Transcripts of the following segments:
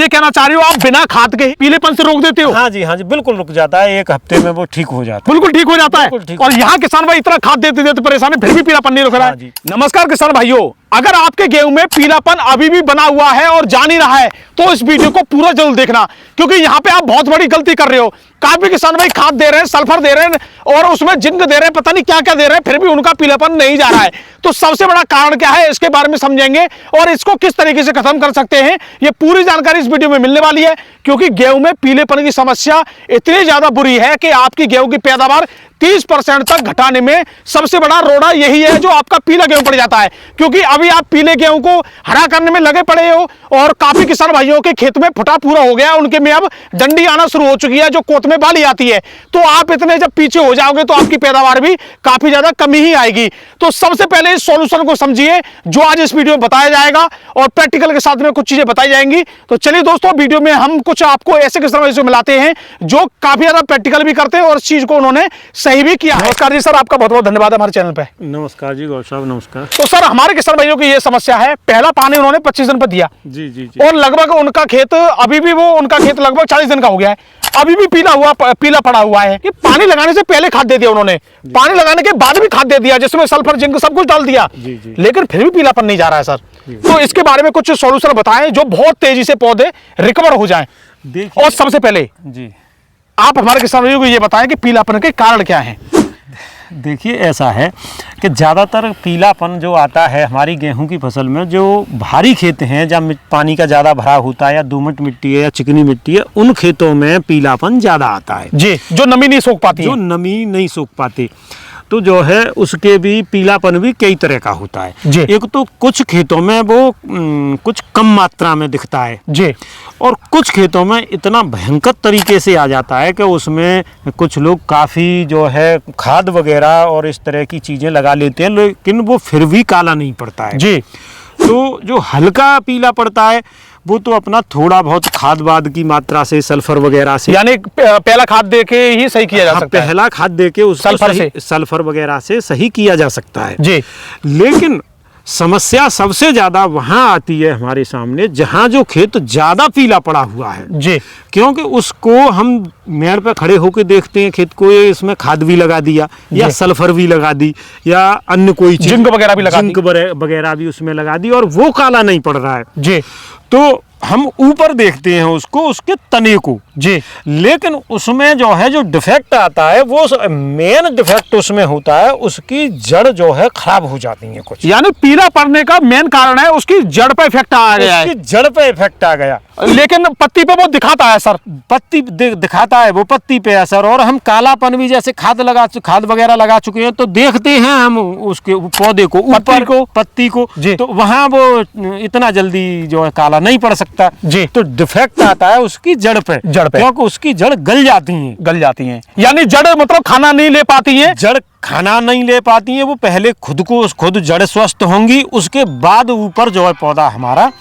ये कहना चाह रही हो आप बिना खाद के पीलेपन से रोक देते हो? हाँ जी, हाँ जी, बिल्कुल रुक जाता है, 1 हफ्ते में वो ठीक हो जाता है। बिल्कुल ठीक हो जाता है। और यहाँ किसान भाई इतना खाद देते देते परेशान है, फिर भी पीलापन नहीं रुक रहा है। नमस्कार किसान भाइयों, अगर आपके गेहूं में पीलापन अभी भी बना हुआ है और जा नहीं रहा है तो इस वीडियो को पूरा जरूर देखना, क्योंकि यहाँ पे आप बहुत बड़ी गलती कर रहे हो। काफी किसान भाई खाद दे रहे हैं, सल्फर दे रहे हैं और उसमें जिंक दे रहे हैं, पता नहीं क्या क्या दे रहे हैं, फिर भी उनका पीलापन नहीं जा रहा है। तो सबसे बड़ा कारण क्या है, इसके बारे में समझेंगे और इसको किस तरीके से खत्म कर सकते हैं, ये पूरी जानकारी इस वीडियो में मिलने वाली है। क्योंकि गेहूं में पीलेपन की समस्या इतनी ज्यादा बुरी है कि आपकी गेहूं की पैदावार 30% तक घटाने में सबसे बड़ा रोड़ा यही है, जो आपका पीला गेहूं पड़ जाता है। क्योंकि अभी आप पीले गेहूं को हरा करने में लगे पड़े हो और काफी किसान भाइयों के खेत में फुटा पूरा हो गया, उनके में अब डंडी आना शुरू हो चुकी है, जो कोत में बाली आती है। तो आप इतने जब पीछे हो जाओगे तो आपकी पैदावार भी काफी ज्यादा कमी ही आएगी। तो सबसे पहले इस सॉल्यूशन को समझिए जो आज इस वीडियो में बताया जाएगा और प्रैक्टिकल के साथ में कुछ चीजें बताई जाएंगी। तो चलिए दोस्तों, वीडियो में हम कुछ आपको ऐसे किसान भाइयों से मिलाते हैं जो काफी ज्यादा प्रैक्टिकल भी करते हैं और इस चीज को उन्होंने सही भी किया। नमस्कार जी सर, आपका बहुत बहुत धन्यवाद हमारे चैनल पे। नमस्कार जी गौर साहब, नमस्कार। तो सर हमारे किसान भाइयों की ये समस्या है, पहला पानी उन्होंने 25 दिन पर दिया जी जी जी, और लगभग उनका खेत अभी भी उनका खेत लगभग 40 दिन का हो गया है, अभी भी पीला पड़ा हुआ है कि पानी लगाने से पहले खाद दे दिया उन्होंने, पानी लगाने के बाद भी खाद दे दिया जिसमें सल्फर जिंक सब कुछ डाल दिया, लेकिन फिर भी पीलापन नहीं जा रहा है सर। तो इसके बारे में कुछ सॉल्यूशन बताएं जो बहुत तेजी से पौधे रिकवर हो जाएं। और सबसे पहले जी आप हमारे किसान भाइयों को ये बताएं कि पीलापन के कारण क्या हैं। देखिए ऐसा है कि ज़्यादातर पीलापन जो आता है हमारी गेहूं की फसल में, जो भारी खेत हैं जहाँ पानी का ज़्यादा भरा होता है या दोमट मिट्टी है या चिकनी मिट्टी है, उन खेतों में पीलापन ज़्यादा आता है जी, जो नमी नहीं सोख पाती, जो नमी नहीं सोख पाती। तो जो है उसके भी पीलापन भी कई तरह का होता है। एक तो कुछ खेतों में वो कुछ कम मात्रा में दिखता है जी, और कुछ खेतों में इतना भयंकर तरीके से आ जाता है कि उसमें कुछ लोग काफ़ी जो है खाद वगैरह और इस तरह की चीज़ें लगा लेते हैं, लेकिन वो फिर भी काला नहीं पड़ता है जी। तो जो हल्का पीला पड़ता है वो तो अपना थोड़ा बहुत खाद वाद की मात्रा से, सल्फर वगैरह से, यानी पहला खाद दे के ही सही किया जा सकता है। पहला खाद दे के उस सल्फर वगैरह से सही किया जा सकता है जी। लेकिन समस्या सबसे ज्यादा वहां आती है हमारे सामने जहां जो खेत ज्यादा पीला पड़ा हुआ है जी, क्योंकि उसको हम मेड़ पे खड़े होकर देखते हैं खेत को, इसमें खाद भी लगा दिया या सल्फर भी लगा दी या अन्य कोई जिंक वगैरह भी लगा दी, जिंक वगैरह भी उसमें लगा दी और वो काला नहीं पड़ रहा है जी। तो हम ऊपर देखते हैं उसको, उसके तने को जी, लेकिन उसमें जो है जो डिफेक्ट आता है वो मेन डिफेक्ट उसमें होता है, उसकी जड़ जो है खराब हो जाती है कुछ, यानी पीला पड़ने का मेन कारण है उसकी जड़ पे इफेक्ट आ गया है, जड़ पे इफेक्ट आ गया, लेकिन पत्ती पे वो दिखाता है सर, पत्ती दिखाता है वो पत्ती पे असर। और हम कालापन भी जैसे खाद वगैरह लगा चुके हैं तो देखते हैं हम उसके पौधे को, ऊपर को, पत्ती को, तो वहां वो इतना जल्दी जो है काला नहीं पड़ सकता जी। तो डिफेक्ट आता है उसकी जड़ पे, क्योंकि उसकी जड़ गल जाती हैं, यानी जड़ मतलब खाना नहीं ले पाती है, जड़ खाना नहीं ले पाती है, वो पहले खुद जड़ स्वस्थ होंगी, उसके बाद ऊपर जो है पौधा हमारा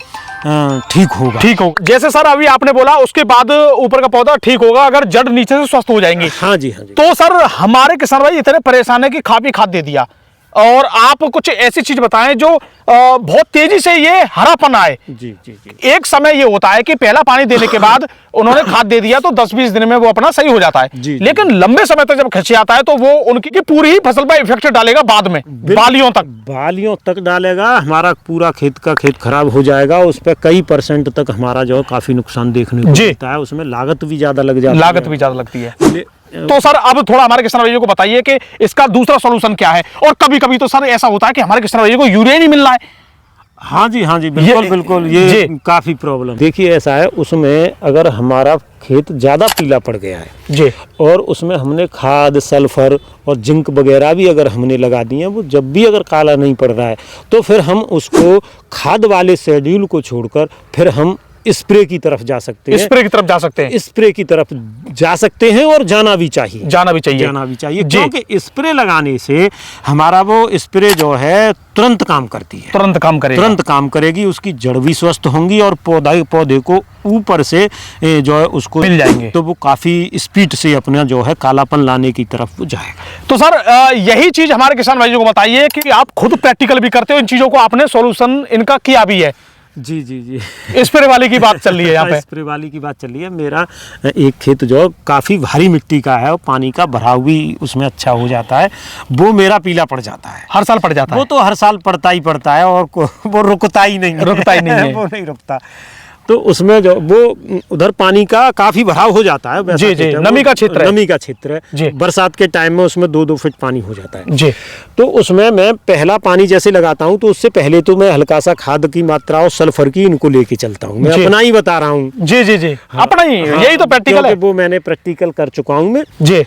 ठीक होगा। जैसे सर अभी आपने बोला उसके बाद ऊपर का पौधा ठीक होगा अगर जड़ नीचे से स्वस्थ हो जाएंगी। हाँ जी, हाँ जी। तो सर हमारे किसान भाई इतने परेशान है कि खाद दे दिया और आप कुछ ऐसी चीज बताएं जो बहुत तेजी से ये हरापन आए जी, जी, जी। एक समय ये होता है कि पहला पानी देने के बाद उन्होंने खाद दे दिया तो 10-20 दिन में वो अपना सही हो जाता है जी, लेकिन लंबे समय तक जब खिंच आता है तो वो उनकी पूरी ही फसल पर इफेक्ट डालेगा, बाद में बालियों तक डालेगा, हमारा पूरा खेत खराब हो जाएगा, उस पर कई % तक हमारा जो काफी नुकसान देखने को मिलता है, उसमें लागत भी ज्यादा लगती है। तो सर अब थोड़ा हमारे किसान भाइयों को बताइए कि इसका दूसरा सॉल्यूशन क्या है। और कभी कभी तो सर ऐसा होता है कि हमारे किसान भाइयों को यूरिया नहीं मिल रहा है। हाँ जी, हाँ जी, बिल्कुल ये काफी प्रॉब्लम। देखिए ऐसा है, उसमें अगर हमारा खेत ज्यादा पीला पड़ गया है जी और उसमें हमने खाद, सल्फर और जिंक वगैरह भी अगर हमने लगा दिए हैं, वो जब भी अगर काला नहीं पड़ रहा है तो फिर हम उसको खाद वाले शेड्यूल को छोड़कर फिर हम स्प्रे की तरफ जा सकते हैं और जाना भी चाहिए क्योंकि स्प्रे लगाने से हमारा वो स्प्रे जो है तुरंत काम करेगी, उसकी जड़ भी स्वस्थ होंगी और पौधे को ऊपर से जो है उसको मिल जाएंगे, तो वो काफी स्पीड से अपना जो है कालापन लाने की तरफ जाएगा। तो सर यही चीज हमारे किसान भाइयों को बताइए कि आप खुद प्रैक्टिकल भी करते हो इन चीजों को, आपने सॉल्यूशन इनका किया भी है। जी जी जी। स्प्रे वाले की बात चल रही है यहाँ पे। स्प्रे वाली की बात चल रही है। मेरा एक खेत जो काफ़ी भारी मिट्टी का है और पानी का भराव भी उसमें अच्छा हो जाता है, वो मेरा पीला पड़ जाता है। हर साल पड़ जाता है? वो तो हर साल पड़ता ही पड़ता है और वो रुकता ही नहीं है। रुकता ही नहीं है। वो नहीं रुकता। तो उसमें जो वो उधर पानी का काफी भराव हो जाता है। जी जी, नमी का क्षेत्र है। नमी का क्षेत्र जी। है। बरसात के टाइम में उसमें 2-2 फीट पानी हो जाता है जी। तो उसमें मैं पहला पानी जैसे लगाता हूँ तो उससे पहले तो मैं हल्का सा खाद की मात्रा और सल्फर की इनको लेके चलता हूँ। मैं अपना ही बता रहा हूँ। जी जी जी, अपना ही। यही तो प्रैक्टिकल है। वो मैंने प्रैक्टिकल कर चुका हूँ मैं जी।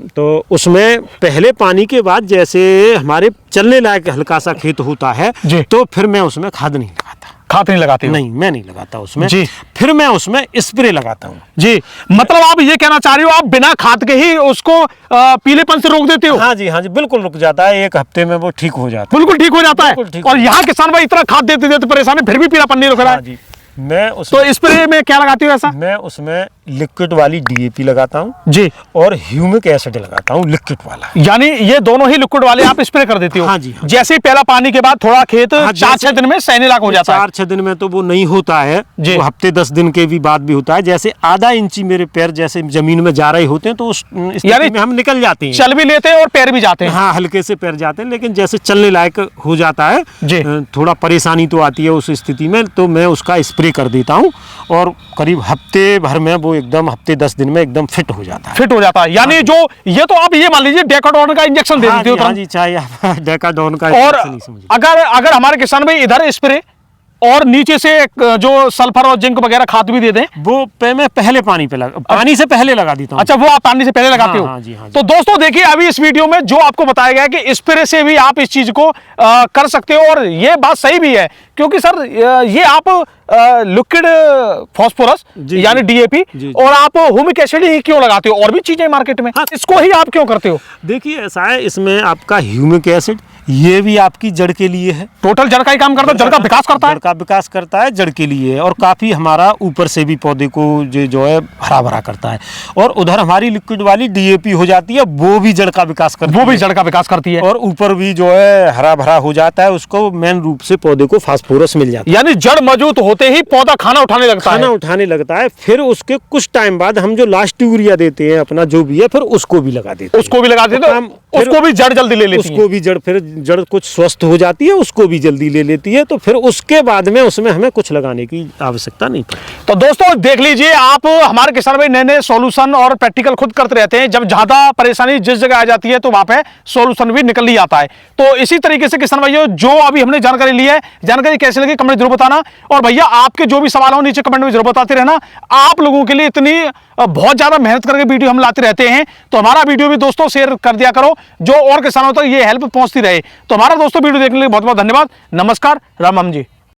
तो उसमें पहले पानी के बाद जैसे हमारे चलने लायक हल्का सा खेत होता है तो फिर मैं उसमें खाद नहीं लगाता। खाद नहीं लगाते? नहीं, मैं नहीं लगाता उसमें जी। फिर मैं उसमें स्प्रे लगाता हूँ। जी, मतलब आप ये कहना चाह रहे हो आप बिना खाद के ही उसको पीलेपन से रोक देते हो? हाँ जी, हाँ जी, बिल्कुल रुक जाता है। 1 हफ्ते में वो ठीक हो जाता है। बिल्कुल ठीक हो जाता है। ठीक और यहाँ किसान भाई इतना खाद देते देते परेशान है, फिर भी पीलापन नहीं रुक रहा है। जी। मैं तो स्प्रे में क्या लगाती हो ऐसा? मैं उसमें लिक्विड वाली DAP लगाता हूँ जी, और ह्यूमिक एसिड लगाता हूँ लिक्विड वाला। यानी ये दोनों ही लिक्विड वाले आप स्प्रे कर देती हो? हाँ जी, हाँ। जैसे ही पहला पानी के बाद थोड़ा खेत 4-6 दिन में सहने लायक हो जाता है? 4-6 दिन में तो वो नहीं होता है जी। वो हफ्ते 10 दिन के भी बाद भी होता है। जैसे आधा इंची मेरे पैर जैसे जमीन में जा रहे होते हैं तो उस स्थिति में हम निकल जाते हैं। चल भी लेते हैं और पैर भी जाते हैं? हाँ, हल्के से पैर जाते हैं, लेकिन जैसे चलने लायक हो जाता है जी। थोड़ा परेशानी तो आती है उस स्थिति में, तो मैं उसका स्प्रे कर देता हूँ और करीब हफ्ते भर में वो एकदम हफ्ते 10 दिन में एकदम फिट हो जाता है। फिट हो जाता है। यानी जो ये तो आप ये मान लीजिए डेकाडोन का इंजेक्शन दे देते हो? हाँ जी, चाहे आप डेकाडोन का और इंजेक्शन ही समझिए। अगर हमारे किसान भाई इधर स्प्रे और नीचे से जो सल्फर और जिंक वगैरह खाद भी दे दें? वो मैं पहले पानी से पहले लगा देता हूँ। अच्छा, वो आप पानी से पहले लगाते हो? हाँ जी, हाँ जी। तो दोस्तों देखिए अभी इस वीडियो में जो आपको बताया गया कि स्प्रे से भी आप इस चीज को कर सकते हो और ये बात सही भी है, क्योंकि सर ये आप लिक्विड फास्फोरस यानी DAP और आप ह्यूमिक एसिड ही क्यों लगाते हो? और भी चीजें मार्केट में, इसको ही आप क्यों करते हो? देखिए ऐसा है, इसमें आपका ह्यूमिक एसिड ये भी आपकी जड़ के लिए है। टोटल जड़ का ही काम करता है, जड़ का विकास करता है। जड़ का विकास करता है, जड़ के लिए है और काफी हमारा ऊपर से भी पौधे को जो है हरा भरा करता है। और उधर हमारी लिक्विड वाली DAP हो जाती है, वो भी जड़ का विकास करती है। वो भी जड़ का विकास करती है और ऊपर भी जो है हरा भरा हो जाता है, उसको मेन रूप से पौधे को फास्फोरस मिल जाता है। यानी जड़ मजबूत होते ही पौधा खाना उठाने लगता है। फिर उसके कुछ टाइम बाद हम जो लास्ट यूरिया देते हैं अपना जो भी है, फिर उसको भी लगा देते हैं। उसको भी भी जड़ जल्दी ले लेती है। उसको भी जड़ कुछ स्वस्थ हो जाती है, उसको भी जल्दी ले लेती है। तो फिर उसके बाद में उसमें हमें कुछ लगाने की आवश्यकता नहीं पड़ती। तो दोस्तों देख लीजिए, आप हमारे किसान भाई नए सॉल्यूशन और प्रैक्टिकल खुद करते रहते हैं। जब ज्यादा परेशानी जिस जगह आ जाती है तो वहां पे सॉल्यूशन भी निकल ही आता है। तो इसी तरीके से किसान भाइयों जो अभी हमने जानकारी ली है, जानकारी कैसी लगी कमेंट जरूर बताना। और भैया आपके जो भी सवाल हो नीचे कमेंट में जरूर बताते रहना। आप लोगों के लिए इतनी बहुत ज्यादा मेहनत करके वीडियो हम लाते रहते हैं, तो हमारा वीडियो भी दोस्तों शेयर कर दिया करो, जो और किसानों तक ये हेल्प पहुंचती रहे। तो हमारा दोस्तों वीडियो देखने के लिए बहुत बहुत धन्यवाद। नमस्कार, राम राम जी।